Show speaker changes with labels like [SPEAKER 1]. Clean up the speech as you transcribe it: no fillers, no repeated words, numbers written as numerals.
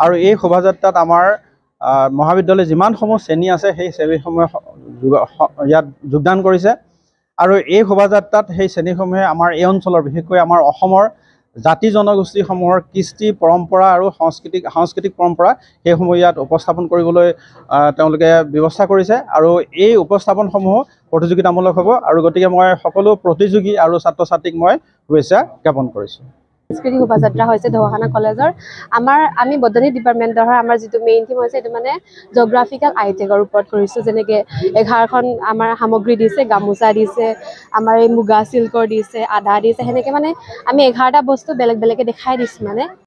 [SPEAKER 1] আৰু এই শোভাযাত্ৰাত আমাৰ মহাবিদ্যালয় যিমানসমূহ শ্ৰেণী আছে সেই শ্ৰেণীসমূহে ইয়াত যোগদান কৰিছে আৰু এই শোভাযাত্ৰাত সেই শ্ৰেণীসমূহে আমাৰ এই অঞ্চলৰ বিশেষকৈ আমাৰ অসমৰ জাতি জনগোষ্ঠীসমূহৰ কৃষ্টি পৰম্পৰা আৰু সাংস্কৃতিক পৰম্পৰা সেইসমূহ ইয়াত উপস্থাপন কৰিবলৈ তেওঁলোকে ব্যৱস্থা কৰিছে আৰু এই উপস্থাপনসমূহ প্ৰতিযোগিতামূলক হ'ব আৰু গতিকে মই সকলো প্ৰতিযোগী আৰু ছাত্ৰ ছাত্ৰীক মই শুভেচ্ছা জ্ঞাপন কৰিছোঁ।
[SPEAKER 2] সাংস্কৃতিক শোভাযাত্ৰা হৈছে ঢকুৱাখানা কলেজৰ আমি বটানী ডিপাৰ্টমেণ্টৰ আমাৰ যিটো মেইন থিম হৈছে এইটো মানে জিঅ'গ্ৰাফিকেল আইটেকৰ ওপৰত কৰিছোঁ যেনেকৈ 11খন আমাৰ সামগ্ৰী দিছে গামোচা দিছে আমাৰ এই মুগা চিল্কৰ দিছে আদা দিছে সেনেকৈ মানে আমি 11টা বস্তু বেলেগ বেলেগকৈ দেখাই দিছোঁ মানে